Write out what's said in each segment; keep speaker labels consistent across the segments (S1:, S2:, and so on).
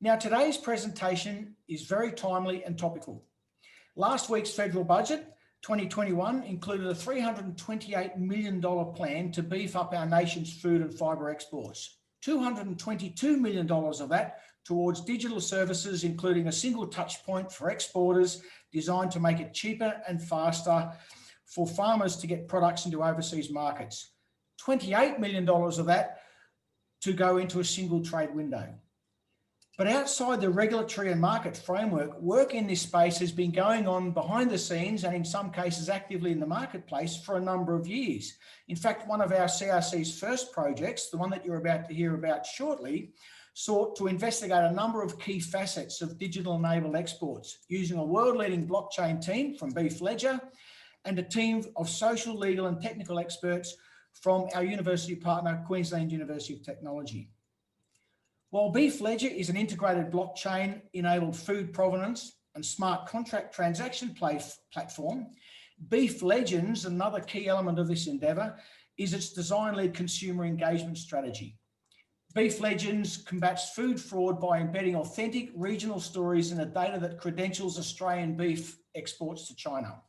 S1: Now, today's presentation is very timely and topical. Last week's federal budget, 2021, included a $328 million plan to beef up our nation's food and fibre exports. $222 million of that towards digital services, including a single touch point for exporters designed to make it cheaper and faster for farmers to get products into overseas markets. $28 million of that to go into a single trade window. But outside the regulatory and market framework, work in this space has been going on behind the scenes and in some cases actively in the marketplace for a number of years. In fact, one of our CRC's first projects, the one that you're about to hear about shortly, sought to investigate a number of key facets of digital enabled exports using a world-leading blockchain team from BeefLedger and a team of social, legal and technical experts from our university partner, Queensland University of Technology. While BeefLedger is an integrated blockchain-enabled food provenance and smart contract transaction platform, BeefLegends, another key element of this endeavour, is its design-led consumer engagement strategy. BeefLegends combats food fraud by embedding authentic regional stories in the data that credentials Australian beef exports to China.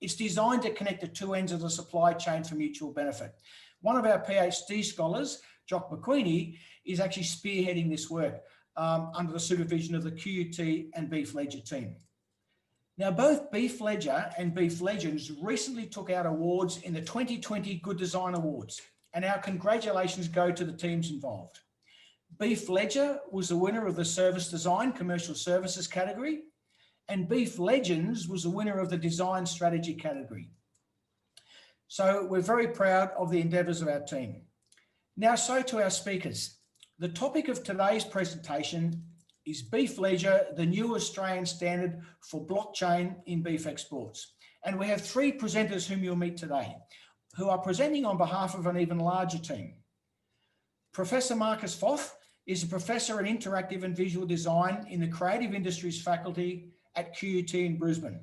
S1: It's designed to connect the two ends of the supply chain for mutual benefit. One of our PhD scholars, Jock McQueenie, is actually spearheading this work under the supervision of the QUT and BeefLedger team. Now, both BeefLedger and BeefLegends recently took out awards in the 2020 Good Design Awards, and our congratulations go to the teams involved. BeefLedger was the winner of the Service Design Commercial Services category, and BeefLegends was the winner of the Design Strategy category. So we're very proud of the endeavours of our team. Now, so to our speakers. The topic of today's presentation is BeefLedger, the new Australian standard for blockchain in beef exports. And we have three presenters whom you'll meet today, who are presenting on behalf of an even larger team. Professor Marcus Foth is a professor in interactive and visual design in the Creative Industries faculty at QUT in Brisbane.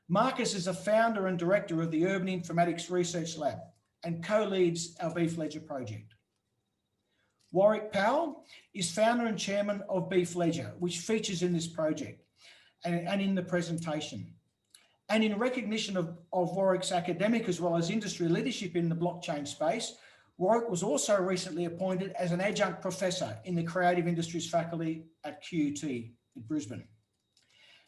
S1: Marcus is a founder and director of the Urban Informatics Research Lab and co-leads our BeefLedger project. Warwick Powell is founder and chairman of BeefLedger, which features in this project and in the presentation. And in recognition of Warwick's academic as well as industry leadership in the blockchain space, Warwick was also recently appointed as an adjunct professor in the Creative Industries faculty at QUT in Brisbane.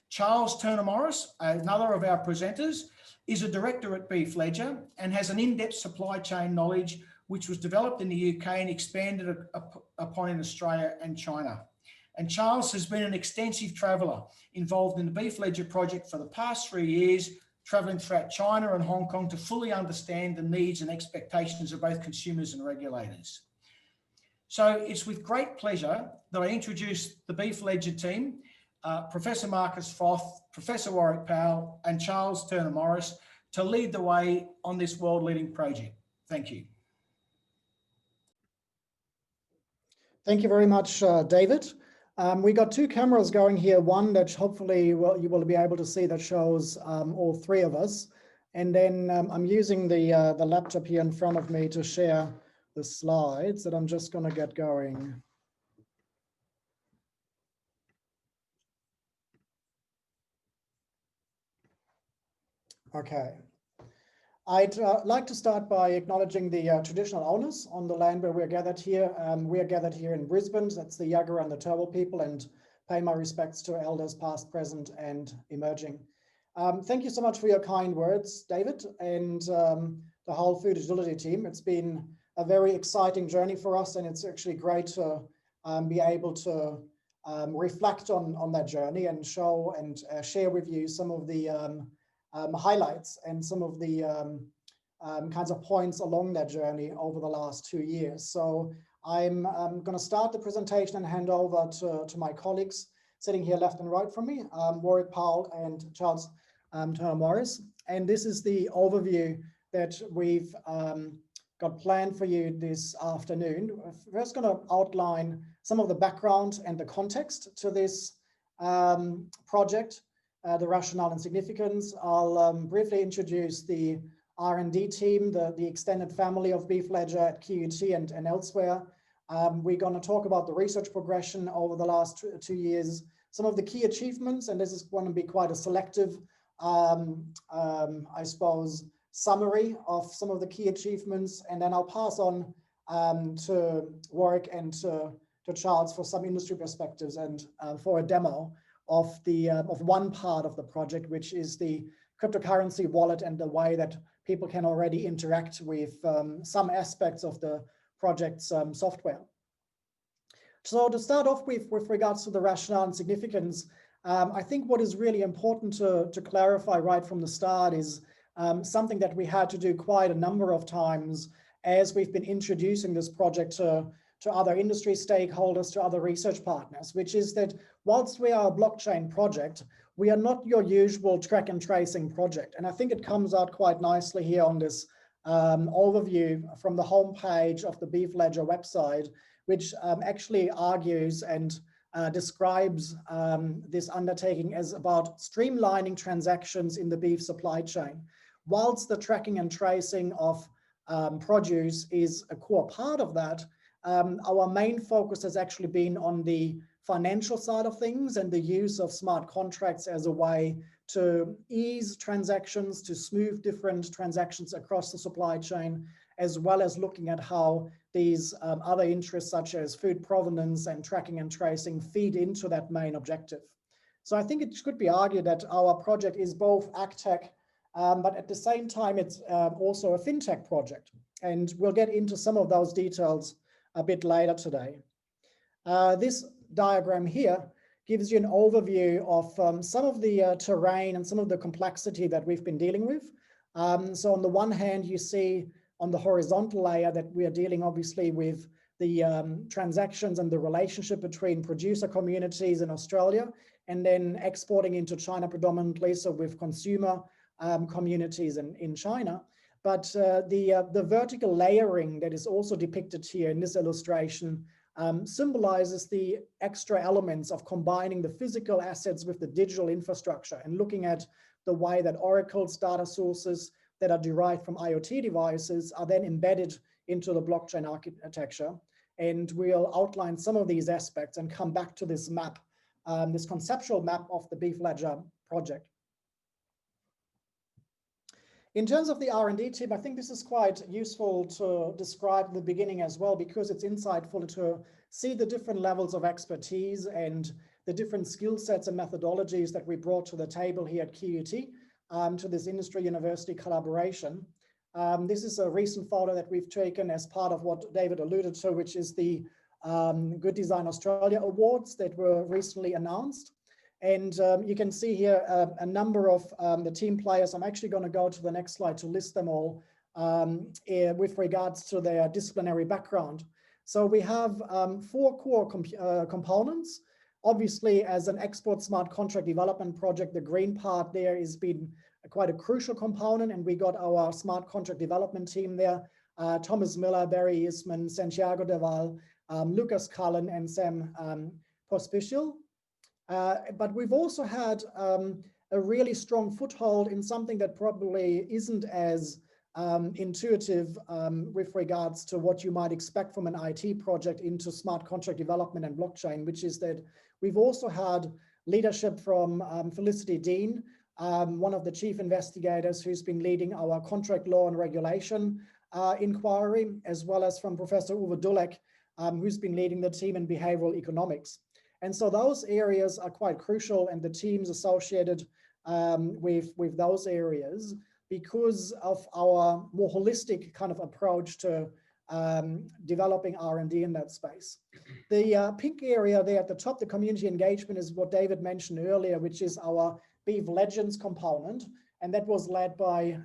S1: Charles Turner-Morris, another of our presenters, is a director at BeefLedger and has an in-depth supply chain knowledge which was developed in the UK and expanded upon in Australia and China. And Charles has been an extensive traveller involved in the BeefLedger project for the past 3 years, travelling throughout China and Hong Kong to fully understand the needs and expectations of both consumers and regulators. So it's with great pleasure that I introduce the BeefLedger team, Professor Marcus Foth, Professor Warwick Powell and Charles Turner-Morris to lead the way on this world-leading project. Thank you.
S2: Thank you very much, David. We got two cameras going here, one that hopefully you will be able to see that shows all three of us. And then I'm using the laptop here in front of me to share the slides that I'm just going to get going. Okay. I'd like to start by acknowledging the traditional owners on the land where we're gathered here. We are gathered here in Brisbane. That's the Yagara and the Turrbal people, and pay my respects to elders past, present and emerging. Thank you so much for your kind words, David, and the whole Food Agility team. It's been a very exciting journey for us, and it's actually great to be able to reflect on that journey and show and share with you some of the highlights and some of the kinds of points along that journey over the last 2 years. So I'm going to start the presentation and hand over to my colleagues sitting here left and right from me, Warwick Powell and Charles Turner-Morris. And this is the overview that we've got planned for you this afternoon. We're first going to outline some of the background and the context to this project, the rationale and significance. I'll briefly introduce the R&D team, the extended family of BeefLedger at QUT and elsewhere. We're going to talk about the research progression over the last 2 years, some of the key achievements, and this is going to be quite a selective, I suppose, summary of some of the key achievements. And then I'll pass on to Warwick and to Charles for some industry perspectives and for a demo of one part of the project, which is the cryptocurrency wallet and the way that people can already interact with some aspects of the project's software. So to start off with regards to the rationale and significance, I think what is really important to clarify right from the start is something that we had to do quite a number of times as we've been introducing this project to other industry stakeholders, to other research partners, which is that whilst we are a blockchain project, we are not your usual track and tracing project. And I think it comes out quite nicely here on this overview from the homepage of the BeefLedger website, which actually argues and describes this undertaking as about streamlining transactions in the beef supply chain. Whilst the tracking and tracing of produce is a core part of that, our main focus has actually been on the financial side of things and the use of smart contracts as a way to ease transactions, to smooth different transactions across the supply chain, as well as looking at how these other interests such as food provenance and tracking and tracing feed into that main objective. So I think it could be argued that our project is both AgTech, but at the same time, it's also a FinTech project. And we'll get into some of those details a bit later today. This diagram here gives you an overview of some of the terrain and some of the complexity that we've been dealing with. So on the one hand, you see on the horizontal layer that we are dealing obviously with the transactions and the relationship between producer communities in Australia and then exporting into China predominantly, so with consumer communities in China. But the vertical layering that is also depicted here in this illustration symbolizes the extra elements of combining the physical assets with the digital infrastructure and looking at the way that Oracle's data sources that are derived from IoT devices are then embedded into the blockchain architecture. And we'll outline some of these aspects and come back to this map, this conceptual map of the BeefLedger project. In terms of the R&D team, I think this is quite useful to describe in the beginning as well, because it's insightful to see the different levels of expertise and the different skill sets and methodologies that we brought to the table here at QUT to this industry university collaboration. This is a recent photo that we've taken as part of what David alluded to, which is the Good Design Australia Awards that were recently announced. And you can see here a number of the team players. I'm actually going to go to the next slide to list them all with regards to their disciplinary background. So we have 4 core components. Obviously, as an export smart contract development project, the green part there has been quite a crucial component, and we got our smart contract development team there. Thomas Miller, Barry Eastman, Santiago Deval, Lucas Cullen, and Sam Pospisil. But we've also had a really strong foothold in something that probably isn't as intuitive with regards to what you might expect from an IT project into smart contract development and blockchain, which is that we've also had leadership from Felicity Dean, one of the chief investigators who's been leading our contract law and regulation inquiry, as well as from Professor Uwe Dulek, who's been leading the team in behavioral economics. And so those areas are quite crucial, and the teams associated with those areas, because of our more holistic kind of approach to developing R&D in that space. The pink area there at the top, the community engagement, is what David mentioned earlier, which is our Beef Legends component. And that was led by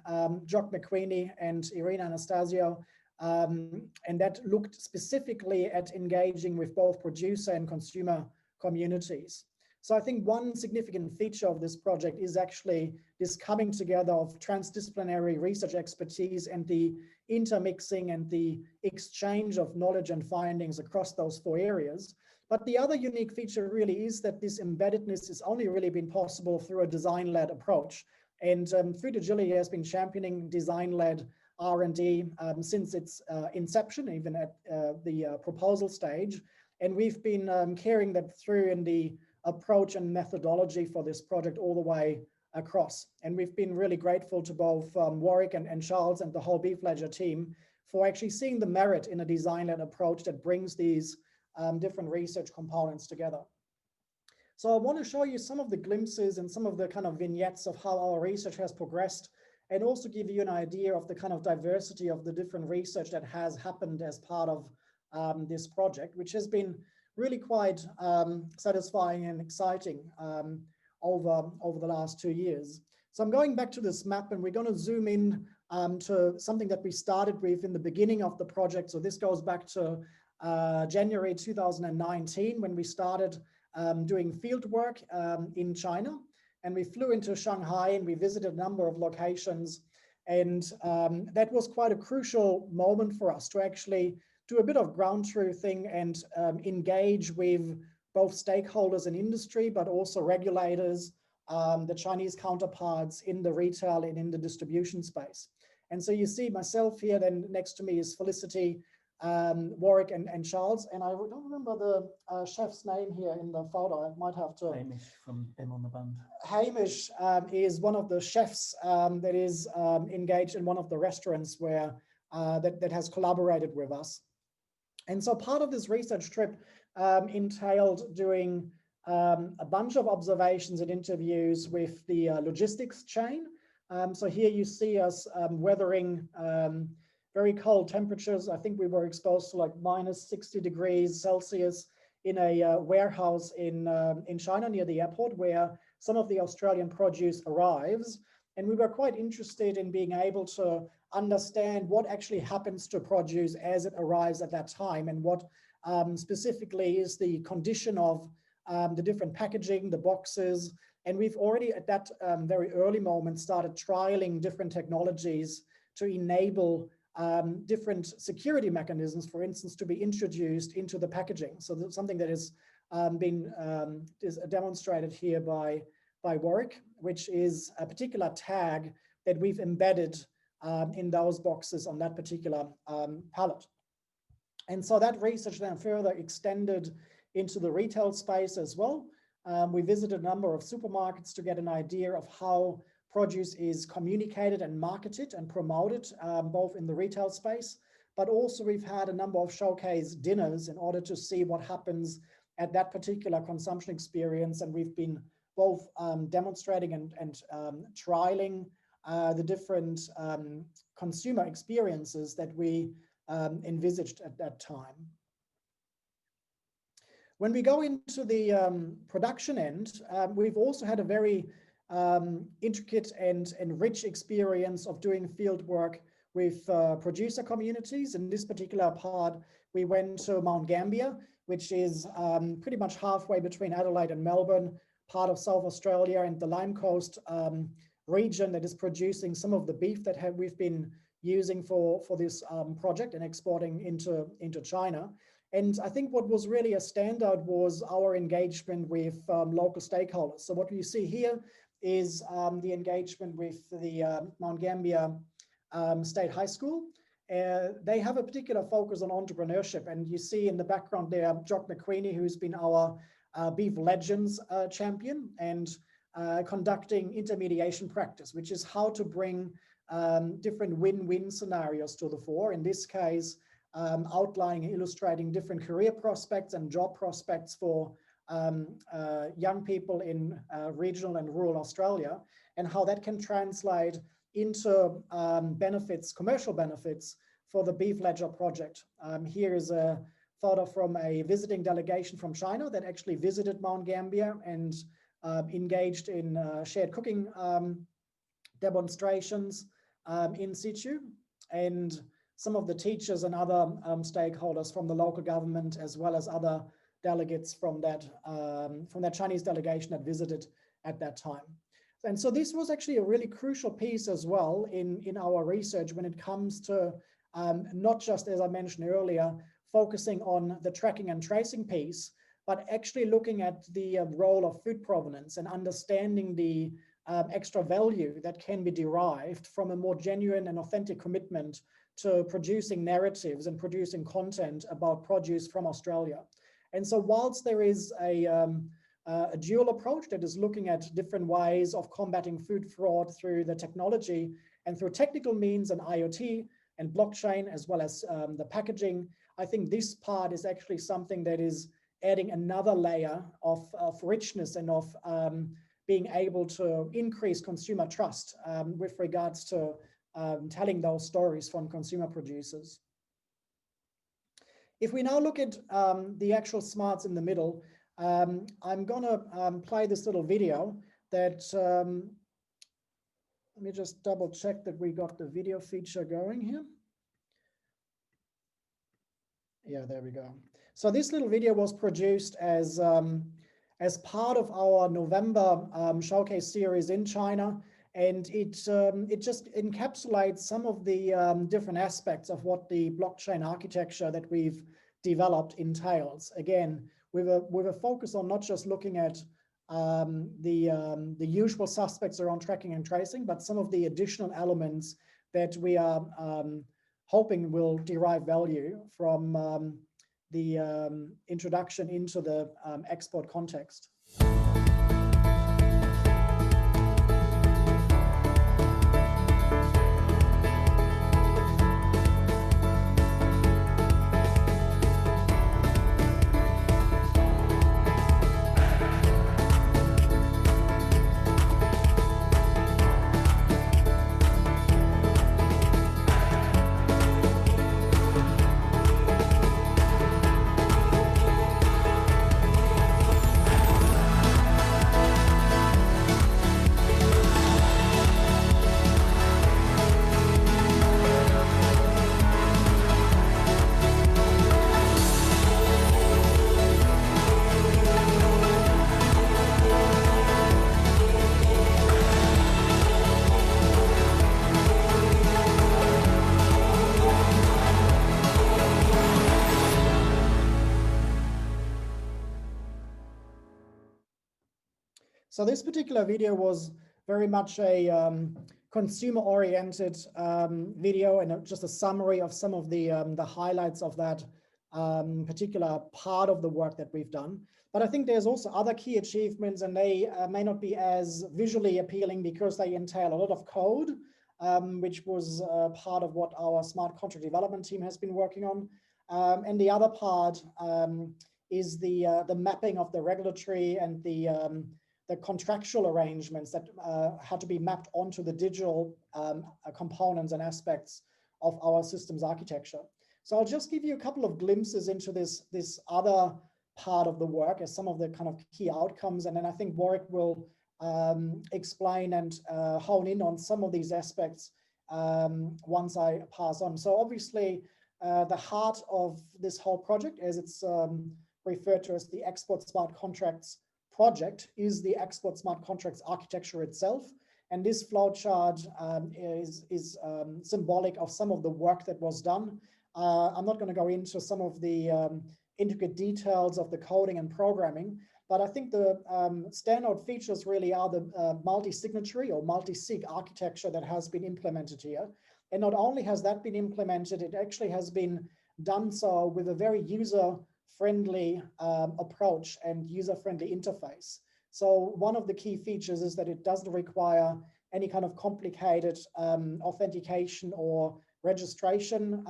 S2: Jock McQueenie and Irina Anastasio. And that looked specifically at engaging with both producer and consumer communities. So I think one significant feature of this project is actually this coming together of transdisciplinary research expertise and the intermixing and the exchange of knowledge and findings across those 4 areas. But the other unique feature really is that this embeddedness has only really been possible through a design-led approach. And Food Agility has been championing design-led R&D since its inception, even at the proposal stage. And we've been carrying that through in the approach and methodology for this project all the way across. And we've been really grateful to both Warwick and Charles and the whole BeefLedger team for actually seeing the merit in a design-led approach that brings these different research components together. So I want to show you some of the glimpses and some of the kind of vignettes of how our research has progressed, and also give you an idea of the kind of diversity of the different research that has happened as part of this project, which has been really quite satisfying and exciting over the last 2 years. So I'm going back to this map, and we're going to zoom in to something that we started with in the beginning of the project. So this goes back to January 2019, when we started doing field work in China. And we flew into Shanghai and we visited a number of locations. And that was quite a crucial moment for us to actually do a bit of ground truthing and engage with both stakeholders in industry, but also regulators, the Chinese counterparts in the retail and in the distribution space. And so you see myself here, then next to me is Felicity, Warwick and Charles. And I don't remember the chef's name here in the photo. I might have to.
S3: Hamish from Them on the Band.
S2: Hamish is one of the chefs that is engaged in one of the restaurants where that has collaborated with us. And so part of this research trip entailed doing a bunch of observations and interviews with the logistics chain. So here you see us weathering very cold temperatures. I think we were exposed to like -60 degrees Celsius in a warehouse in China near the airport, where some of the Australian produce arrives. And we were quite interested in being able to understand what actually happens to produce as it arrives at that time, and what specifically is the condition of the different packaging, the boxes. And we've already at that very early moment started trialing different technologies to enable different security mechanisms, for instance, to be introduced into the packaging. So that's something that has been demonstrated here by Warwick, which is a particular tag that we've embedded in those boxes on that particular pallet. And so that research then further extended into the retail space as well. We visited a number of supermarkets to get an idea of how produce is communicated and marketed and promoted, both in the retail space, but also we've had a number of showcase dinners in order to see what happens at that particular consumption experience. And we've been both demonstrating and trialing the different consumer experiences that we envisaged at that time. When we go into the production end, we've also had a very intricate and rich experience of doing field work with producer communities. In this particular part, we went to Mount Gambier, which is pretty much halfway between Adelaide and Melbourne, part of South Australia, and the Lime Coast region that is producing some of the beef that we've been using for this project and exporting into China. And I think what was really a standout was our engagement with local stakeholders. So what you see here is the engagement with the Mount Gambier State High School. They have a particular focus on entrepreneurship. And you see in the background there, Jock McQueenie, who's been our Beef Legends champion, and conducting intermediation practice, which is how to bring different win-win scenarios to the fore. In this case, outlining and illustrating different career prospects and job prospects for young people in regional and rural Australia, and how that can translate into benefits, commercial benefits for the BeefLedger project. Here is a photo from a visiting delegation from China that actually visited Mount Gambier and engaged in shared cooking demonstrations in situ. And some of the teachers and other stakeholders from the local government, as well as other delegates from that Chinese delegation that visited at that time. And so this was actually a really crucial piece as well in our research when it comes to not just, as I mentioned earlier, focusing on the tracking and tracing piece, but actually looking at the role of food provenance and understanding the extra value that can be derived from a more genuine and authentic commitment to producing narratives and producing content about produce from Australia. And so whilst there is a dual approach that is looking at different ways of combating food fraud through the technology and through technical means and IoT and blockchain, as well as the packaging, I think this part is actually something that is adding another layer of richness and of being able to increase consumer trust with regards to telling those stories from consumer producers. If we now look at the actual smarts in the middle, I'm gonna play this little video that, let me just double check that we got the video feature going here. Yeah, there we go. So this little video was produced as part of our November showcase series in China, and it just encapsulates some of the different aspects of what the blockchain architecture that we've developed entails. Again, with a focus on not just looking at the usual suspects around tracking and tracing, but some of the additional elements that we are hoping will derive value from the introduction into the export context. So this particular video was very much a consumer-oriented video, and just a summary of some of the highlights of that particular part of the work that we've done. But I think there's also other key achievements, and they may not be as visually appealing because they entail a lot of code, which was part of what our smart contract development team has been working on. And the other part is the mapping of the regulatory and the contractual arrangements that had to be mapped onto the digital components and aspects of our systems architecture. So I'll just give you a couple of glimpses into this other part of the work as some of the kind of key outcomes, and then I think Warwick will explain and hone in on some of these aspects once I pass on. So obviously the heart of this whole project, as it's referred to as the Export Smart Contracts project, is the Export Smart Contracts architecture itself. And this flowchart is symbolic of some of the work that was done. I'm not going to go into some of the intricate details of the coding and programming, but I think the standout features really are the multi-signatory or multi-sig architecture that has been implemented here. And not only has that been implemented, it actually has been done so with a very user-friendly approach and user-friendly interface. So one of the key features is that it doesn't require any kind of complicated authentication or registration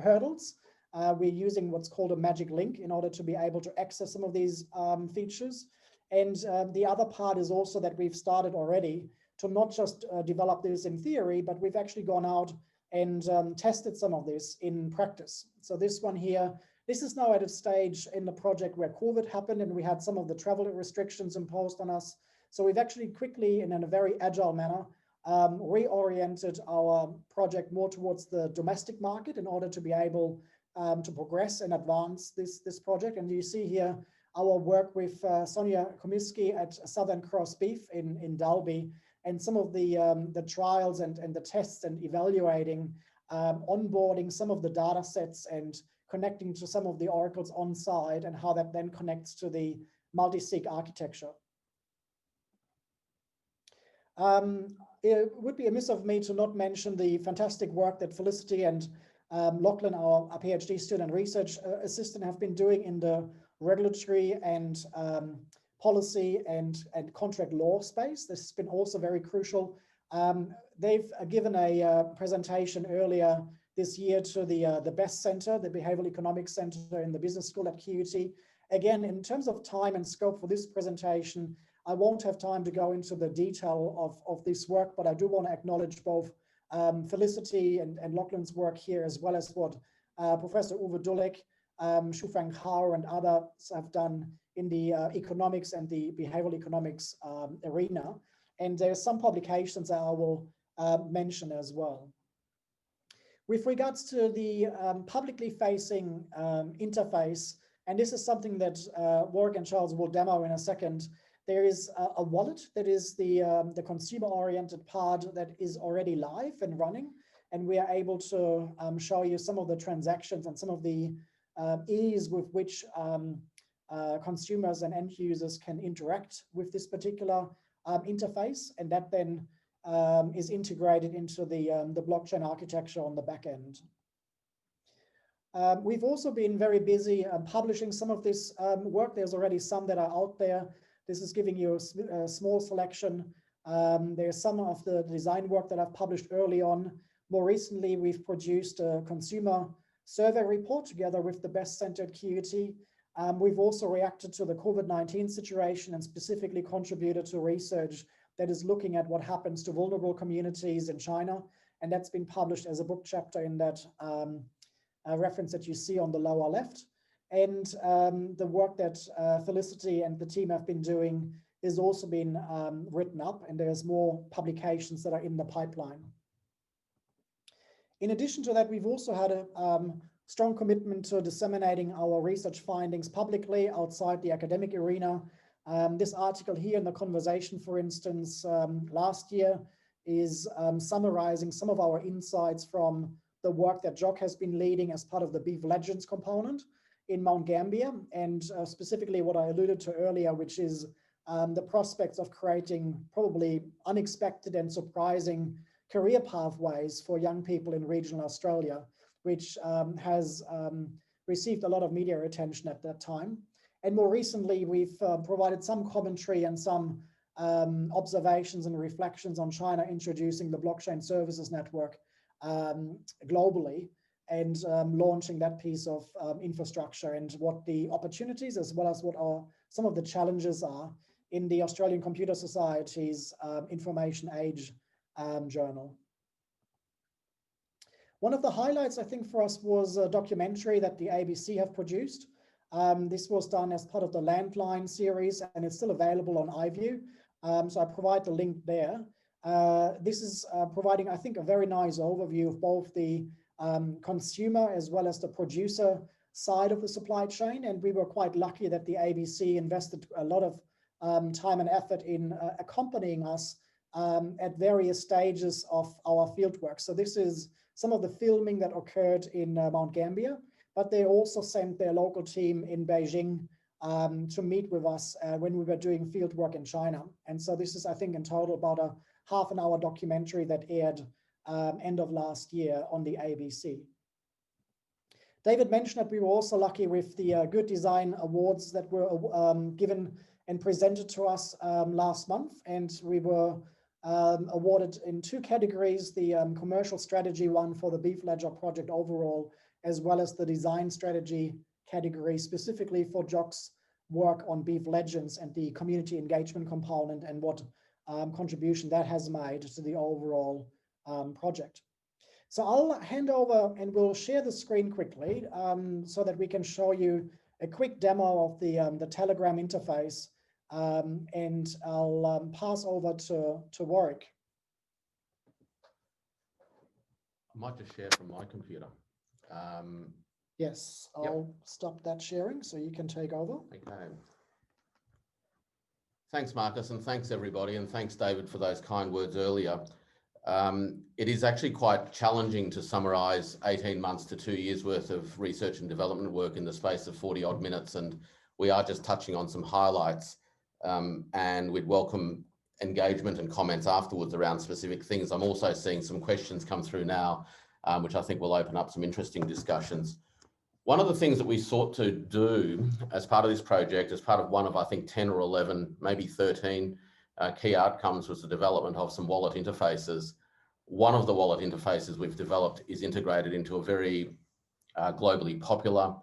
S2: hurdles. We're using what's called a magic link in order to be able to access some of these features. And the other part is also that we've started already to not just develop this in theory, but we've actually gone out and tested some of this in practice. So this one here, this is now at a stage in the project where COVID happened and we had some of the travel restrictions imposed on us. So we've actually quickly and in a very agile manner reoriented our project more towards the domestic market in order to be able to progress and advance this project. And you see here our work with Sonia Komisky at Southern Cross Beef in Dalby, and some of the trials and the tests and evaluating, onboarding some of the data sets and connecting to some of the oracles on site, and how that then connects to the multi-sig architecture. It would be amiss of me to not mention the fantastic work that Felicity and Lachlan, our PhD student and research assistant, have been doing in the regulatory and policy and contract law space. This has been also very crucial. They've given a presentation earlier this year to the BEST Center, the Behavioral Economics Center in the Business School at QUT. Again, in terms of time and scope for this presentation, I won't have time to go into the detail of this work, but I do want to acknowledge both Felicity and Lachlan's work here, as well as what Professor Uwe Dulek, Shufang Hao, and others have done in the economics and the behavioral economics arena. And there are some publications that I will mention as well. With regards to the publicly facing interface, and this is something that Warwick and Charles will demo in a second, there is a wallet that is the consumer-oriented part that is already live and running, and we are able to show you some of the transactions and some of the ease with which consumers and end users can interact with this particular interface, and that then is integrated into the blockchain architecture on the back end. We've also been very busy publishing some of this work. There's already some that are out there. This is giving you a small selection. There's some of the design work that I've published early on. More recently, we've produced a consumer survey report together with the BEST Center at QUT. We've also reacted to the COVID-19 situation and specifically contributed to research that is looking at what happens to vulnerable communities in China. And that's been published as a book chapter in that reference that you see on the lower left. And the work that Felicity and the team have been doing is also been written up, and there's more publications that are in the pipeline. In addition to that, we've also had a strong commitment to disseminating our research findings publicly outside the academic arena. This article here in the conversation, for instance, last year is summarizing some of our insights from the work that Jock has been leading as part of the BeefLedger component in Mount Gambier, and specifically what I alluded to earlier, which is the prospects of creating probably unexpected and surprising career pathways for young people in regional Australia, which has received a lot of media attention at that time. And more recently, we've provided some commentary and some observations and reflections on China introducing the blockchain services network globally, and launching that piece of infrastructure, and what the opportunities as well as what are some of the challenges are in the Australian Computer Society's Information Age journal. One of the highlights, I think, for us was a documentary that the ABC have produced. This was done as part of the Landline series, and it's still available on iView. So I provide the link there. This is providing, I think, a very nice overview of both the consumer as well as the producer side of the supply chain. And we were quite lucky that the ABC invested a lot of time and effort in accompanying us at various stages of our fieldwork. So this is some of the filming that occurred in Mount Gambier, but they also sent their local team in Beijing to meet with us when we were doing fieldwork in China. And so this is, I think, in total about a half-an-hour documentary that aired end of last year on the ABC. David mentioned that we were also lucky with the Good Design Awards that were given and presented to us last month. And we were awarded in two categories, the commercial strategy one for the BeefLedger project overall, as well as the design strategy category specifically for Jock's work on BeefLedger and the community engagement component, and what contribution that has made to the overall project. So I'll hand over and we'll share the screen quickly so that we can show you a quick demo of the Telegram interface, and I'll pass over to Warwick.
S3: I might just share from my computer.
S2: Yes, I'll stop that sharing so you can take over.
S3: Okay. Thanks, Marcus, and thanks everybody, and thanks David for those kind words earlier. It is actually quite challenging to summarize 18 months to 2 years worth of research and development work in the space of 40 odd minutes, and we are just touching on some highlights, and we'd welcome engagement and comments afterwards around specific things. I'm also seeing some questions come through now, which I think will open up some interesting discussions. One of the things that we sought to do as part of this project, as part of one of, I think, 10 or 11, maybe 13 key outcomes, was the development of some wallet interfaces. One of the wallet interfaces we've developed is integrated into a very globally popular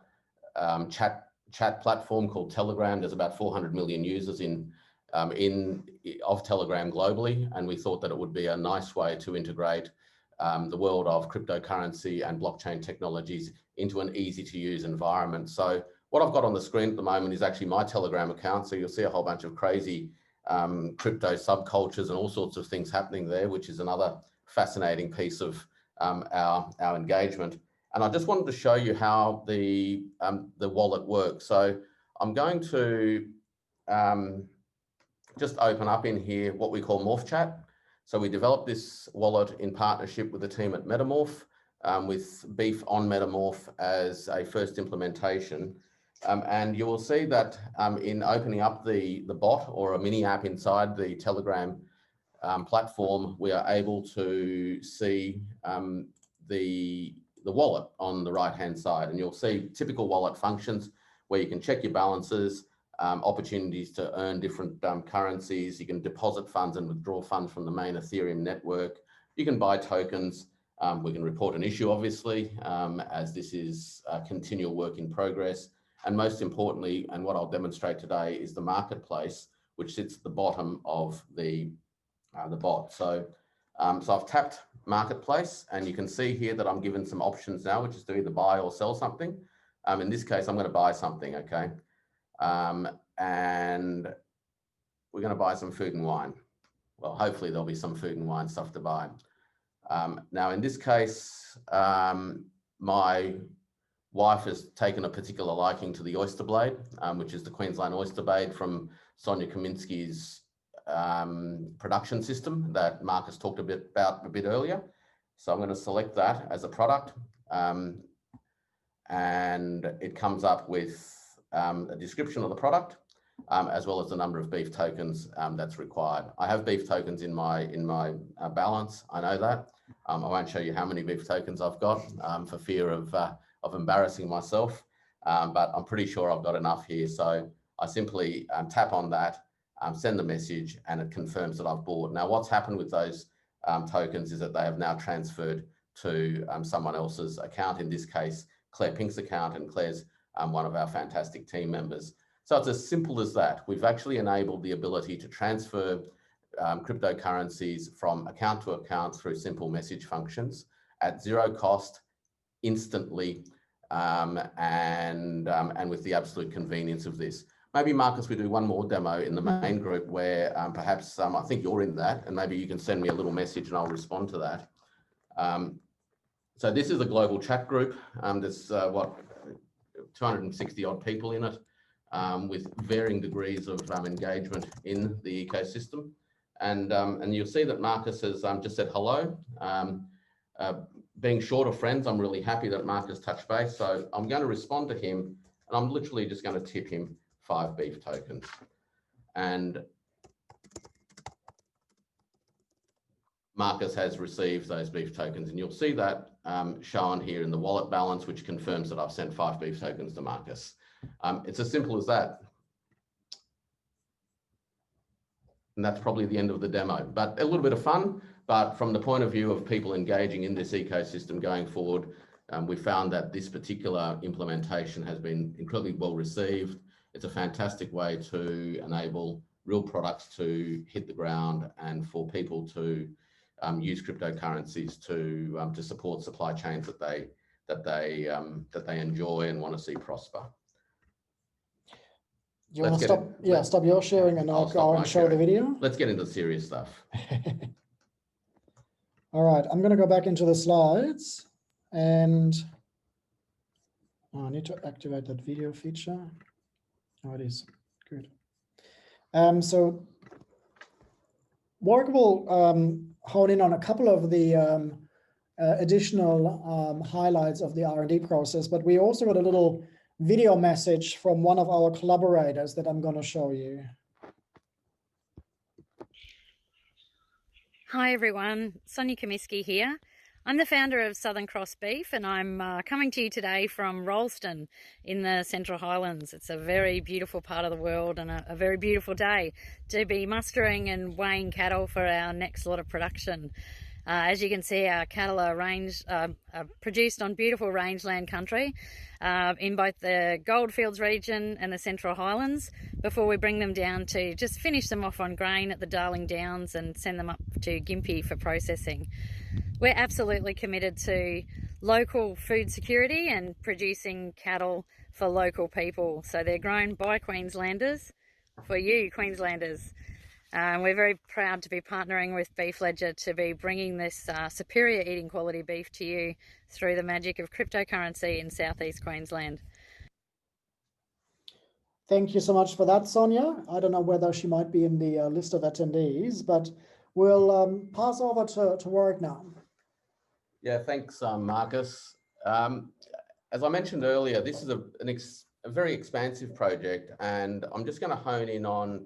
S3: chat platform called Telegram. There's about 400 million users of Telegram globally, and we thought that it would be a nice way to integrate the world of cryptocurrency and blockchain technologies into an easy to use environment. So what I've got on the screen at the moment is actually my Telegram account. So you'll see a whole bunch of crazy crypto subcultures and all sorts of things happening there, which is another fascinating piece of our engagement. And I just wanted to show you how the wallet works. So I'm going to just open up in here what we call Morph Chat. So we developed this wallet in partnership with the team at Metamorph, with Beef on Metamorph as a first implementation. And you will see that in opening up the bot or a mini app inside the Telegram platform, we are able to see the wallet on the right-hand side. And you'll see typical wallet functions where you can check your balances, opportunities to earn different currencies. You can deposit funds and withdraw funds from the main Ethereum network. You can buy tokens. We can report an issue, obviously, as this is a continual work in progress. And most importantly, and what I'll demonstrate today, is the marketplace, which sits at the bottom of the bot. So I've tapped marketplace, and you can see here that I'm given some options now, which is to either buy or sell something. In this case, I'm going to buy something, okay? And we're going to buy some food and wine. Well, hopefully there'll be some food and wine stuff to buy. Now, in this case, my wife has taken a particular liking to the oyster blade, which is the Queensland oyster blade from Sonia Kaminsky's production system that Marcus talked about a bit earlier. So I'm going to select that as a product, and it comes up with a description of the product, as well as the number of beef tokens that's required. I have beef tokens in my balance. I know that. I won't show you how many beef tokens I've got for fear of embarrassing myself, but I'm pretty sure I've got enough here. So I simply tap on that, send the message, and it confirms that I've bought. Now, what's happened with those tokens is that they have now transferred to someone else's account, in this case, Claire Pink's account, and Claire's one of our fantastic team members. So it's as simple as that. We've actually enabled the ability to transfer cryptocurrencies from account to account through simple message functions at zero cost, instantly, and with the absolute convenience of this. Maybe, Marcus, we do one more demo in the main group where perhaps I think you're in that, and maybe you can send me a little message and I'll respond to that. So this is a global chat group. There's 260 odd people in it, with varying degrees of engagement in the ecosystem. And you'll see that Marcus has just said hello. Being short of friends, I'm really happy that Marcus touched base. So I'm going to respond to him, and I'm literally just going to tip him 5 beef tokens. And Marcus has received those beef tokens, and you'll see that shown here in the wallet balance, which confirms that I've sent 5 beef tokens to Marcus. It's as simple as that. And that's probably the end of the demo, but a little bit of fun. But from the point of view of people engaging in this ecosystem going forward, we found that this particular implementation has been incredibly well received. It's a fantastic way to enable real products to hit the ground and for people to use cryptocurrencies to support supply chains that they enjoy and want to see prosper.
S2: You want to stop? Yeah, stop your sharing, and I'll go and show the video.
S3: Let's get into the serious stuff.
S2: All right, I'm going to go back into the slides, and I need to activate that video feature. Oh, it is good. So Warwick will hone in on a couple of the additional highlights of the R&D process, but we also got a little video message from one of our collaborators that I'm going to show you.
S4: Hi everyone, Sonia Comiskey here. I'm the founder of Southern Cross Beef and I'm coming to you today from Rolleston in the Central Highlands. It's a very beautiful part of the world and a very beautiful day to be mustering and weighing cattle for our next lot of production. As you can see, our cattle are produced on beautiful rangeland country in both the Goldfields region and the Central Highlands before we bring them down to just finish them off on grain at the Darling Downs and send them up to Gympie for processing. We're absolutely committed to local food security and producing cattle for local people. So they're grown by Queenslanders for you Queenslanders. We're very proud to be partnering with BeefLedger to be bringing this superior eating quality beef to you through the magic of cryptocurrency in southeast Queensland.
S2: Thank you so much for that, Sonia. I don't know whether she might be in the list of attendees, but we'll pass over to Warwick now.
S3: Yeah, thanks, Marcus. As I mentioned earlier, this is a very expansive project, and I'm just going to hone in on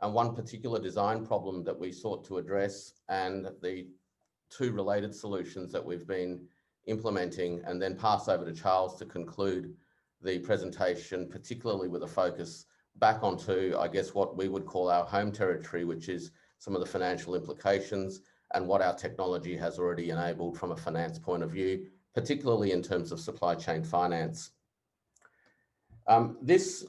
S3: one particular design problem that we sought to address and the two related solutions that we've been implementing, and then pass over to Charles to conclude the presentation, particularly with a focus back onto, I guess, what we would call our home territory, which is some of the financial implications and what our technology has already enabled from a finance point of view, particularly in terms of supply chain finance. This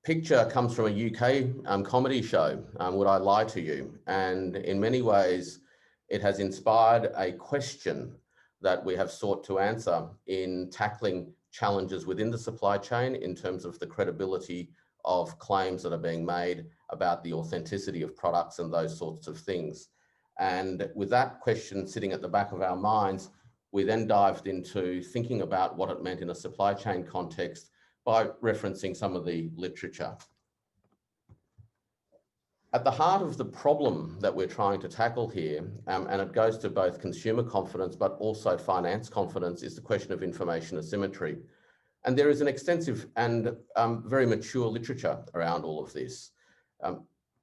S3: picture comes from a UK comedy show, Would I Lie to You? And in many ways, it has inspired a question that we have sought to answer in tackling challenges within the supply chain in terms of the credibility of claims that are being made about the authenticity of products and those sorts of things. And with that question sitting at the back of our minds, we then dived into thinking about what it meant in a supply chain context by referencing some of the literature. At the heart of the problem that we're trying to tackle here, and it goes to both consumer confidence but also finance confidence, is the question of information asymmetry. And there is an extensive and very mature literature around all of this.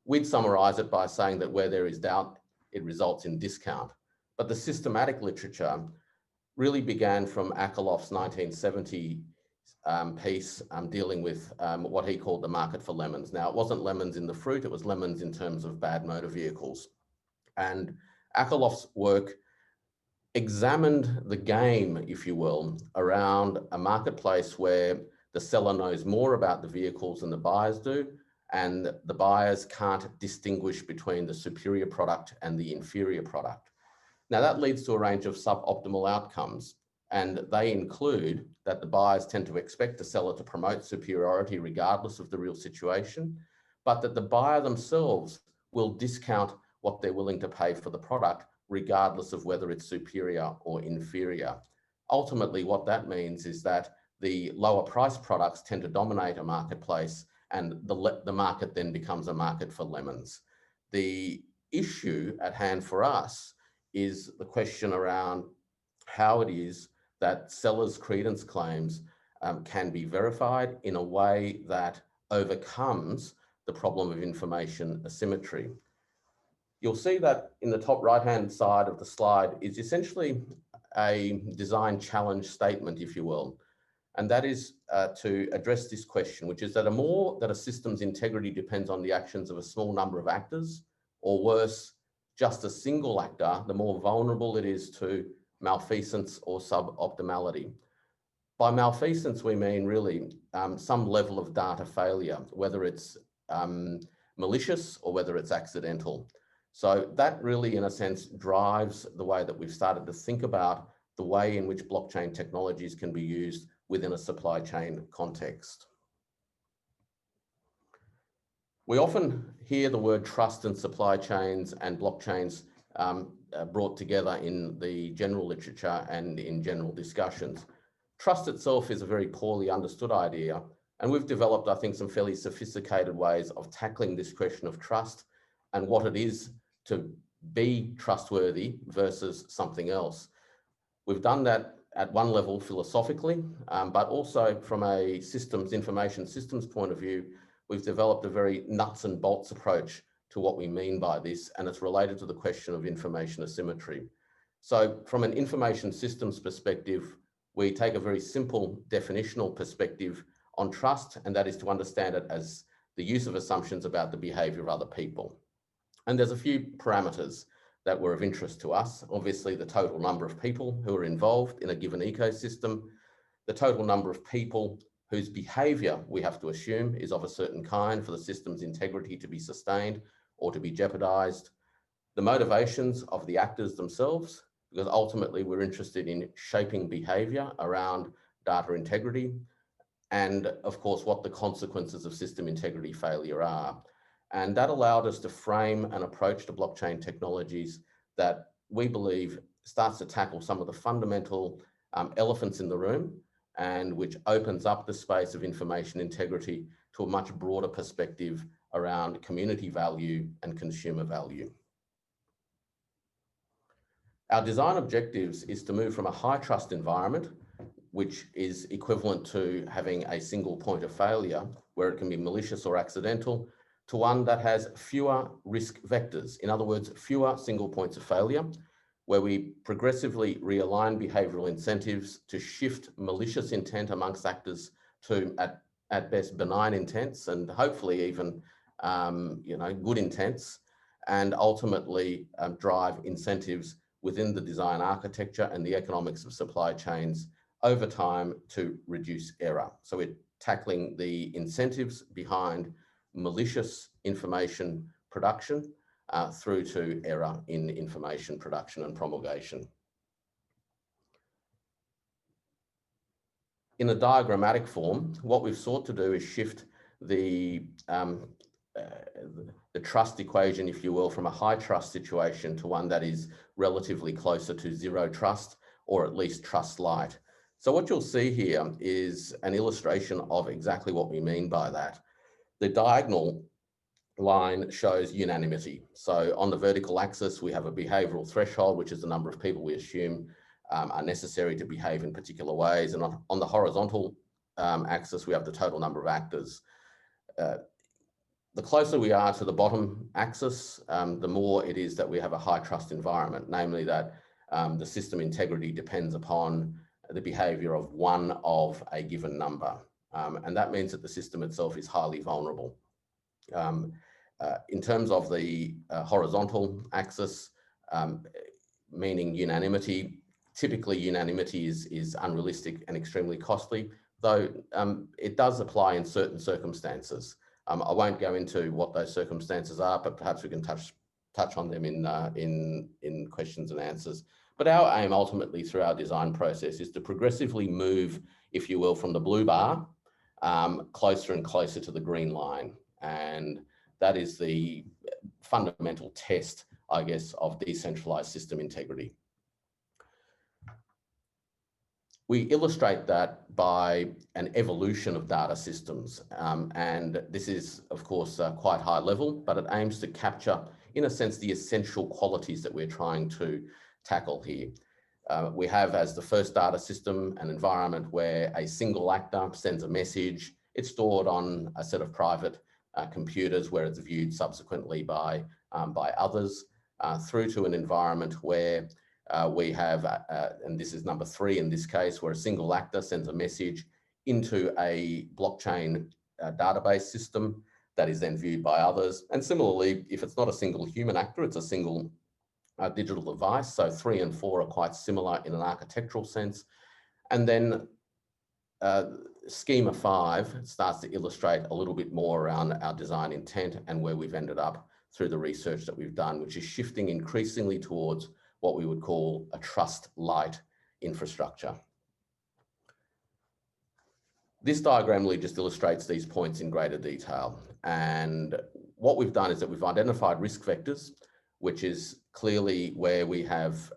S3: We'd summarize it by saying that where there is doubt, it results in discount. But the systematic literature really began from Akerlof's 1970 piece dealing with what he called the market for lemons. Now, it wasn't lemons in the fruit, it was lemons in terms of bad motor vehicles. And Akerlof's work examined the game, if you will, around a marketplace where the seller knows more about the vehicles than the buyers do, and the buyers can't distinguish between the superior product and the inferior product. Now, that leads to a range of suboptimal outcomes. And they include that the buyers tend to expect the seller to promote superiority regardless of the real situation, but that the buyer themselves will discount what they're willing to pay for the product regardless of whether it's superior or inferior. Ultimately, what that means is that the lower price products tend to dominate a marketplace, and the market then becomes a market for lemons. The issue at hand for us is the question around how it is that sellers' credence claims can be verified in a way that overcomes the problem of information asymmetry. You'll see that in the top right-hand side of the slide is essentially a design challenge statement, if you will. And that is to address this question, which is that a system's integrity depends on the actions of a small number of actors, or worse, just a single actor, the more vulnerable it is to malfeasance or suboptimality. By malfeasance, we mean really some level of data failure, whether it's malicious or whether it's accidental. So that really, in a sense, drives the way that we've started to think about the way in which blockchain technologies can be used within a supply chain context. We often hear the word trust in supply chains and blockchains brought together in the general literature and in general discussions. Trust itself is a very poorly understood idea, and we've developed, I think, some fairly sophisticated ways of tackling this question of trust and what it is to be trustworthy versus something else. We've done that at one level philosophically, but also from a information systems point of view, we've developed a very nuts and bolts approach to what we mean by this, and it's related to the question of information asymmetry. So from an information systems perspective, we take a very simple definitional perspective on trust, and that is to understand it as the use of assumptions about the behavior of other people. And there's a few parameters that were of interest to us. Obviously, the total number of people who are involved in a given ecosystem, the total number of people whose behavior we have to assume is of a certain kind for the system's integrity to be sustained or to be jeopardized, the motivations of the actors themselves, because ultimately we're interested in shaping behavior around data integrity, and of course, what the consequences of system integrity failure are. And that allowed us to frame an approach to blockchain technologies that we believe starts to tackle some of the fundamental elephants in the room, and which opens up the space of information integrity to a much broader perspective around community value and consumer value. Our design objectives is to move from a high trust environment, which is equivalent to having a single point of failure where it can be malicious or accidental, to one that has fewer risk vectors. In other words, fewer single points of failure, where we progressively realign behavioral incentives to shift malicious intent amongst actors to, at best, benign intents, and hopefully even good intents, and ultimately drive incentives within the design architecture and the economics of supply chains over time to reduce error. So we're tackling the incentives behind malicious information production through to error in information production and promulgation. In a diagrammatic form, what we've sought to do is shift the trust equation, if you will, from a high trust situation to one that is relatively closer to zero trust, or at least trust light. So what you'll see here is an illustration of exactly what we mean by that. The diagonal line shows unanimity. So on the vertical axis, we have a behavioral threshold, which is the number of people we assume are necessary to behave in particular ways. And on the horizontal axis, we have the total number of actors. The closer we are to the bottom axis, the more it is that we have a high trust environment, namely that the system integrity depends upon the behavior of one of a given number. And that means that the system itself is highly vulnerable. In terms of the horizontal axis, meaning unanimity, typically unanimity is unrealistic and extremely costly, though it does apply in certain circumstances. I won't go into what those circumstances are, but perhaps we can touch on them in questions and answers. But our aim ultimately through our design process is to progressively move, if you will, from the blue bar closer and closer to the green line. And that is the fundamental test, I guess, of decentralized system integrity. We illustrate that by an evolution of data systems. And this is, of course, quite high level, but it aims to capture, in a sense, the essential qualities that we're trying to tackle here. We have, as the first data system, an environment where a single actor sends a message. It's stored on a set of private computers where it's viewed subsequently by others, through to an environment where we have, and this is number 3 in this case, where a single actor sends a message into a blockchain database system that is then viewed by others. And similarly, if it's not a single human actor, it's a single digital device. So 3 and 4 are quite similar in an architectural sense. And then schema 5 starts to illustrate a little bit more around our design intent and where we've ended up through the research that we've done, which is shifting increasingly towards what we would call a trust light infrastructure. This diagram really just illustrates these points in greater detail. And what we've done is that we've identified risk vectors, which is clearly where we have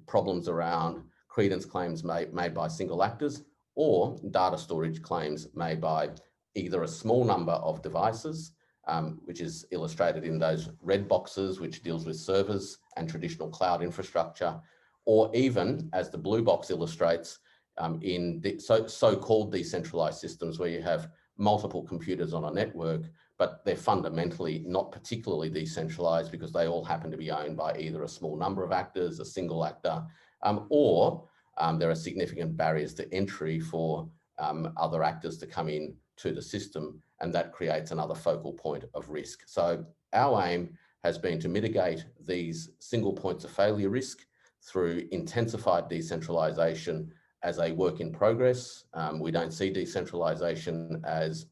S3: problems around credence claims made by single actors or data storage claims made by either a small number of devices, which is illustrated in those red boxes, which deals with servers and traditional cloud infrastructure, or even, as the blue box illustrates, in the so-called decentralized systems where you have multiple computers on a network, but they're fundamentally not particularly decentralized because they all happen to be owned by either a small number of actors, a single actor, or there are significant barriers to entry for other actors to come in to the system, and that creates another focal point of risk. So our aim has been to mitigate these single points of failure risk through intensified decentralization as a work in progress. We don't see decentralization as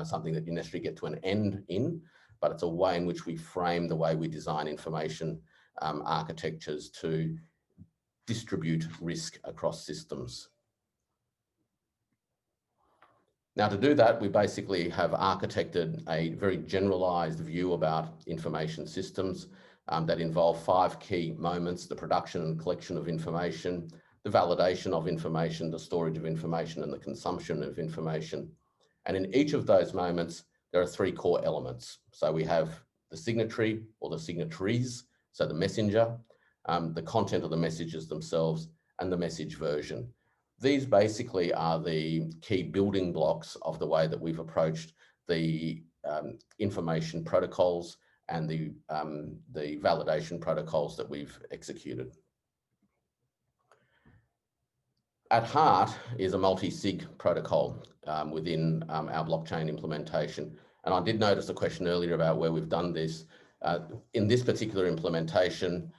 S3: something that you necessarily get to an end in, but it's a way in which we frame the way we design information architectures to distribute risk across systems. Now, to do that, we basically have architected a very generalized view about information systems that involve 5 key moments: the production and collection of information, the validation of information, the storage of information, and the consumption of information. And in each of those moments, there are 3 core elements. So we have the signatory or the signatories, so the messenger, the content of the messages themselves, and the message version. These basically are the key building blocks of the way that we've approached the information protocols and the validation protocols that we've executed. At heart is a multi-sig protocol within our blockchain implementation. And I did notice a question earlier about where we've done this. In this particular implementation,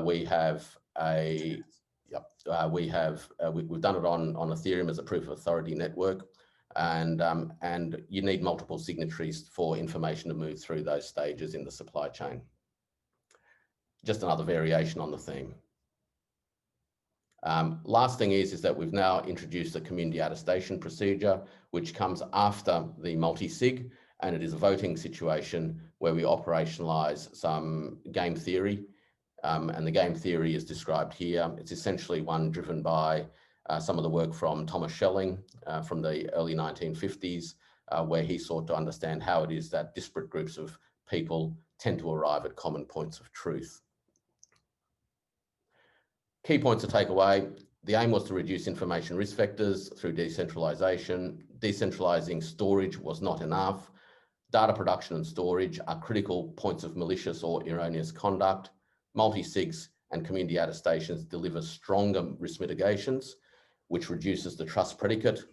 S3: we've done it on Ethereum as a proof of authority network, and you need multiple signatories for information to move through those stages in the supply chain. Just another variation on the theme. Last thing is that we've now introduced a community attestation procedure, which comes after the multi-sig, and it is a voting situation where we operationalize some game theory. And the game theory is described here. It's essentially one driven by some of the work from Thomas Schelling from the early 1950s, where he sought to understand how it is that disparate groups of people tend to arrive at common points of truth. Key points to take away: the aim was to reduce information risk vectors through decentralization. Decentralizing storage was not enough. Data production and storage are critical points of malicious or erroneous conduct. Multi-sigs and community attestations deliver stronger risk mitigations, which reduces the trust predicate,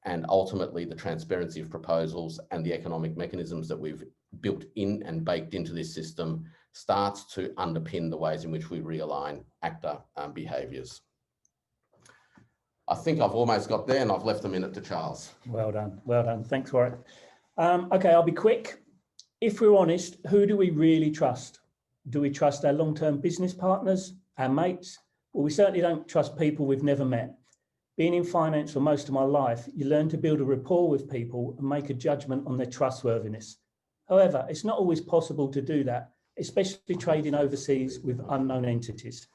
S3: and ultimately the transparency of proposals and the economic mechanisms that we've built in and baked into this system starts to underpin the ways in which we realign actor behaviours. I think I've almost got there, and I've left a minute to Charles.
S5: Well done, well done. Thanks, Warwick. Okay, I'll be quick. If we're honest, who do we really trust? Do we trust our long-term business partners, our mates? Well, we certainly don't trust people we've never met. Being in finance for most of my life, you learn to build a rapport with people and make a judgment on their trustworthiness. However, it's not always possible to do that, especially trading overseas with unknown entities.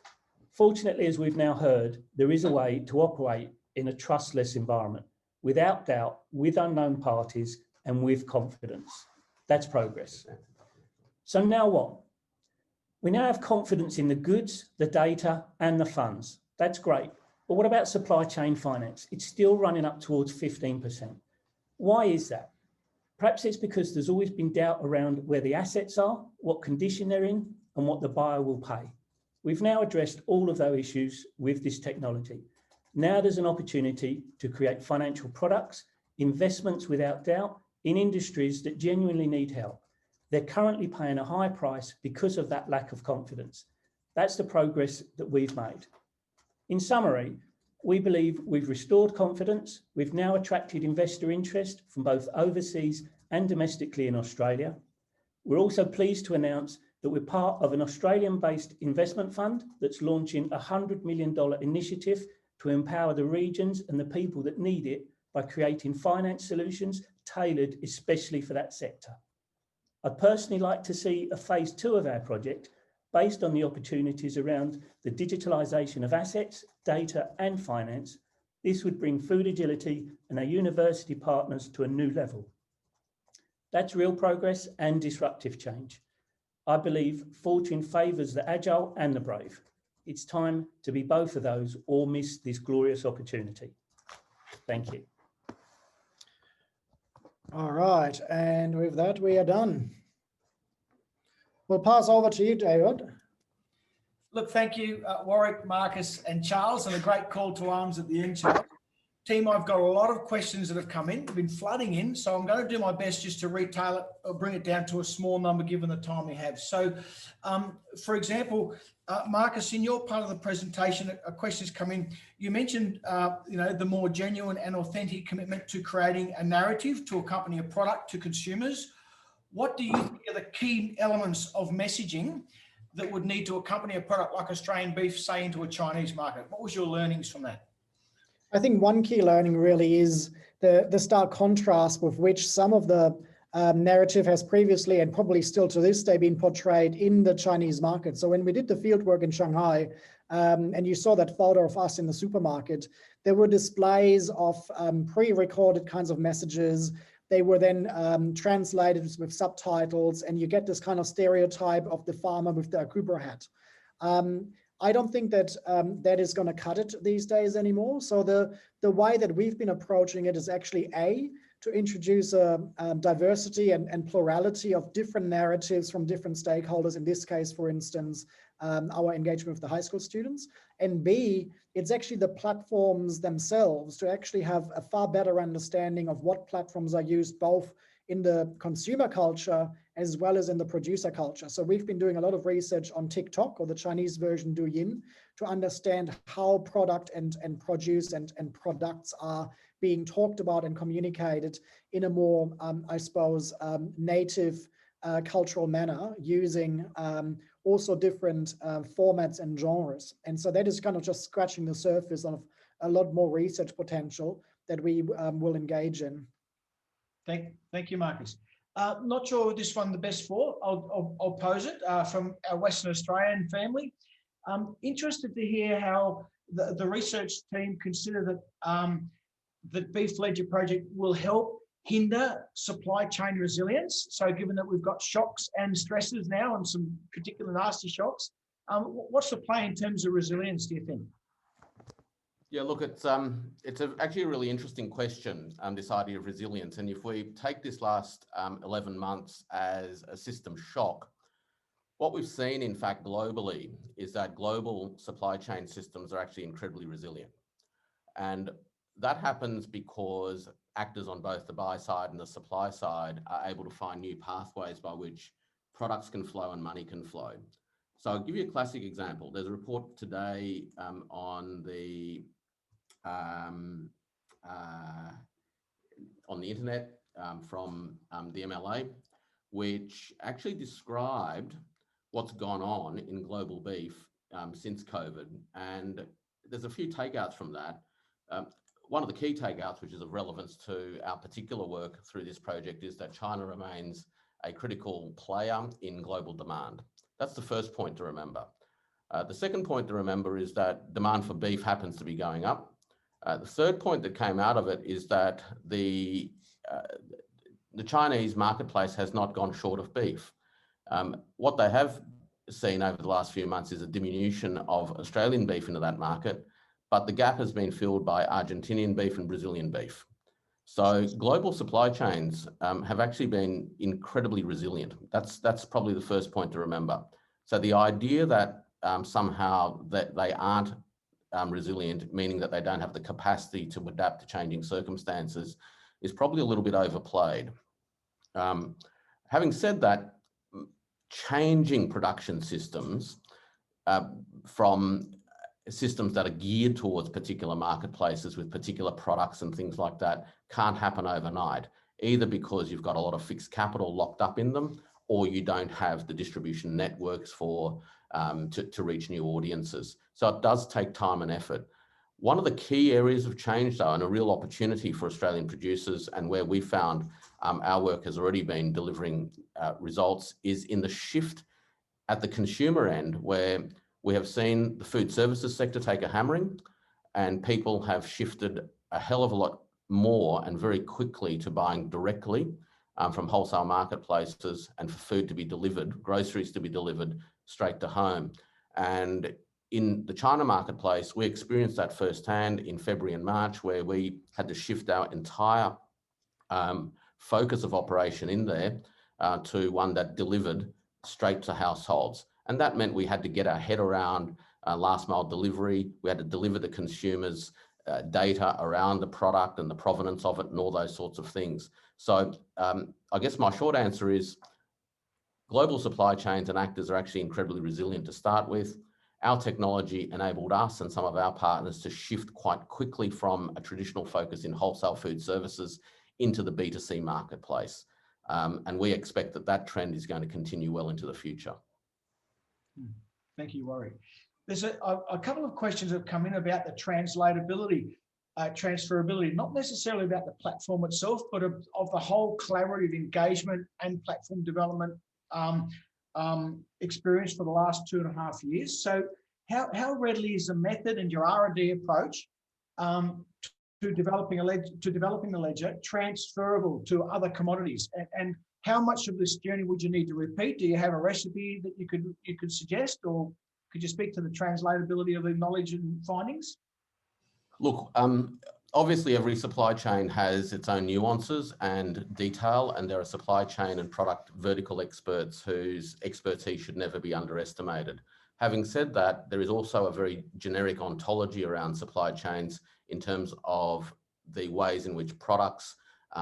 S5: Fortunately, as we've now heard, there is a way to operate in a trustless environment, without doubt, with unknown parties and with confidence. That's progress. So now what? We now have confidence in the goods, the data, and the funds. That's great. But what about supply chain finance? It's still running up towards 15%. Why is that? Perhaps it's because there's always been doubt around where the assets are, what condition they're in, and what the buyer will pay. We've now addressed all of those issues with this technology. Now there's an opportunity to create financial products, investments without doubt, in industries that genuinely need help. They're currently paying a high price because of that lack of confidence. That's the progress that we've made. In summary, we believe we've restored confidence. We've now attracted investor interest from both overseas and domestically in Australia. We're also pleased to announce that we're part of an Australian-based investment fund that's launching a $100 million initiative to empower the regions and the people that need it by creating finance solutions tailored especially for that sector. I'd personally like to see a phase 2 of our project based on the opportunities around the digitalisation of assets, data and finance. This would bring Food Agility and our university partners to a new level. That's real progress and disruptive change. I believe fortune favours the agile and the brave. It's time to be both of those or miss this glorious opportunity. Thank you.
S2: All right, and with that, we are done. We'll pass over to you, David.
S1: Look, thank you, Warwick, Marcus, and Charles, and a great call to arms at the end, Charles. Team, I've got a lot of questions that have come in. They've been flooding in, so I'm going to do my best just to retail it or bring it down to a small number given the time we have. So, for example, Marcus, in your part of the presentation, a question's come in. You mentioned, the more genuine and authentic commitment to creating a narrative to accompany a product to consumers. What do you think are the key elements of messaging that would need to accompany a product like Australian beef, say, into a Chinese market? What was your learnings from that?
S2: I think one key learning really is the stark contrast with which some of the narrative has previously and probably still to this day been portrayed in the Chinese market. So when we did the field work in Shanghai, and you saw that photo of us in the supermarket, there were displays of pre-recorded kinds of messages. They were then translated with subtitles, and you get this kind of stereotype of the farmer with the Akubra hat. I don't think that that is going to cut it these days anymore. So the way that we've been approaching it is actually to introduce a diversity and plurality of different narratives from different stakeholders. In this case, for instance, our engagement with the high school students. And B, it's actually the platforms themselves to actually have a far better understanding of what platforms are used both in the consumer culture as well as in the producer culture. So we've been doing a lot of research on TikTok, or the Chinese version Douyin, to understand how product and produce and products are being talked about and communicated in a more, native cultural manner, using also different formats and genres. And so that is kind of just scratching the surface of a lot more research potential that we will engage in.
S1: Thank you, Marcus. Not sure this one the best for. I'll pose it from our Western Australian family. Interested to hear how the research team consider that the BeefLedger project will help hinder supply chain resilience. So given that we've got shocks and stresses now, and some particular nasty shocks, what's the play in terms of resilience, do you think?
S3: Yeah, look, it's actually a really interesting question, this idea of resilience. And if we take this last 11 months as a system shock, what we've seen, in fact, globally, is that global supply chain systems are actually incredibly resilient. And that happens because actors on both the buy side and the supply side are able to find new pathways by which products can flow and money can flow. So I'll give you a classic example. There's a report today on the internet from the MLA, which actually described what's gone on in global beef since COVID. And there's a few takeouts from that. One of the key takeouts, which is of relevance to our particular work through this project, is that China remains a critical player in global demand. That's the first point to remember. The second point to remember is that demand for beef happens to be going up. The third point that came out of it is that the Chinese marketplace has not gone short of beef. What they have seen over the last few months is a diminution of Australian beef into that market, but the gap has been filled by Argentinian beef and Brazilian beef. So global supply chains have actually been incredibly resilient. That's probably the first point to remember. So the idea that somehow that they aren't resilient, meaning that they don't have the capacity to adapt to changing circumstances, is probably a little bit overplayed. Having said that, changing production systems from systems that are geared towards particular marketplaces with particular products and things like that can't happen overnight, either because you've got a lot of fixed capital locked up in them, or you don't have the distribution networks for to reach new audiences. So it does take time and effort. One of the key areas of change, though, and a real opportunity for Australian producers, and where we found our work has already been delivering results, is in the shift at the consumer end, where we have seen the food services sector take a hammering, and people have shifted a hell of a lot more and very quickly to buying directly from wholesale marketplaces, and for food to be delivered, groceries to be delivered straight to home. And in the China marketplace, we experienced that firsthand in February and March, where we had to shift our entire focus of operation in there to one that delivered straight to households. And that meant we had to get our head around last mile delivery. We had to deliver the consumers data around the product and the provenance of it and all those sorts of things. So I guess my short answer is global supply chains and actors are actually incredibly resilient to start with. Our technology enabled us and some of our partners to shift quite quickly from a traditional focus in wholesale food services into the B2C marketplace. And we expect that that trend is going to continue well into the future.
S1: Thank you, Warwick. There's a couple of questions that have come in about the translatability, transferability, not necessarily about the platform itself, but of the whole collaborative engagement and platform development experience for the last 2.5 years. So how readily is the method and your R&D approach to developing the ledger transferable to other commodities? And how much of this journey would you need to repeat? Do you have a recipe that you could suggest, or could you speak to the translatability of the knowledge and findings?
S3: Look, obviously every supply chain has its own nuances and detail, and there are supply chain and product vertical experts whose expertise should never be underestimated. Having said that, there is also a very generic ontology around supply chains in terms of the ways in which products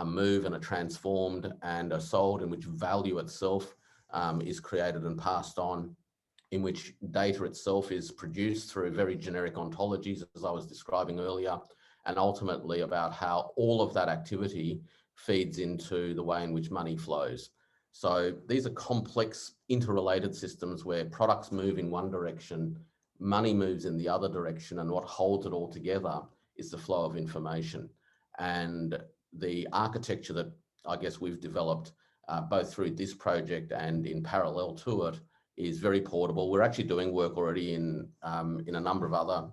S3: move and are transformed and are sold, in which value itself is created and passed on, in which data itself is produced through very generic ontologies, as I was describing earlier, and ultimately about how all of that activity feeds into the way in which money flows. So these are complex interrelated systems where products move in one direction, money moves in the other direction, and what holds it all together is the flow of information. And the architecture that I guess we've developed both through this project and in parallel to it is very portable. We're actually doing work already in a number of other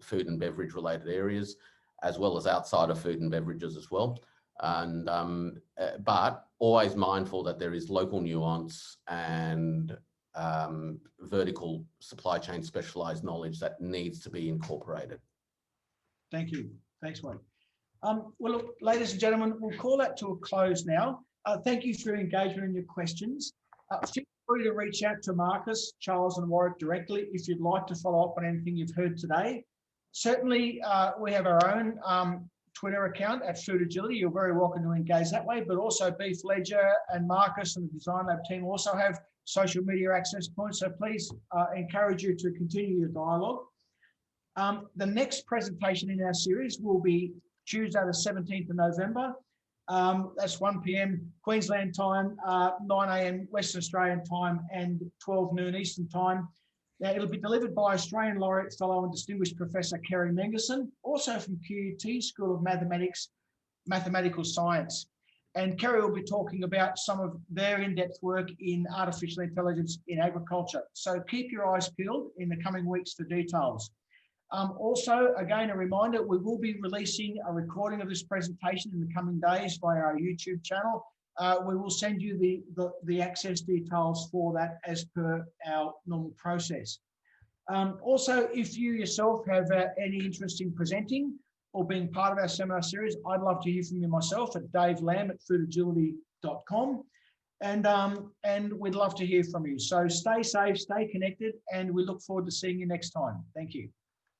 S3: food and beverage related areas, as well as outside of food and beverages as well. And but always mindful that there is local nuance and vertical supply chain specialized knowledge that needs to be incorporated.
S1: Thank you. Thanks, Wayne. Well, look, ladies and gentlemen, we'll call that to a close now. Thank you for your engagement and your questions. Feel free to reach out to Marcus, Charles and Warwick directly if you'd like to follow up on anything you've heard today. Certainly, we have our own Twitter account at Food Agility. You're very welcome to engage that way, but also BeefLedger and Marcus and the Design Lab team also have social media access points. So please encourage you to continue your dialogue. The next presentation in our series will be Tuesday, the 17th of November. That's 1 p.m. Queensland time, 9 a.m. Western Australian time, and 12 noon Eastern time. Now, it'll be delivered by Australian Laureate Fellow and Distinguished Professor Kerry Mengerson, also from QUT School of Mathematical Science. And Kerry will be talking about some of their in-depth work in artificial intelligence in agriculture. So keep your eyes peeled in the coming weeks for details. Also, again, a reminder, we will be releasing a recording of this presentation in the coming days via our YouTube channel. We will send you the access details for that as per our normal process. Also, if you yourself have any interest in presenting or being part of our seminar series, I'd love to hear from you myself at davelamb@foodagility.com. And we'd love to hear from you. So stay safe, stay connected, and we look forward to seeing you next time. Thank you.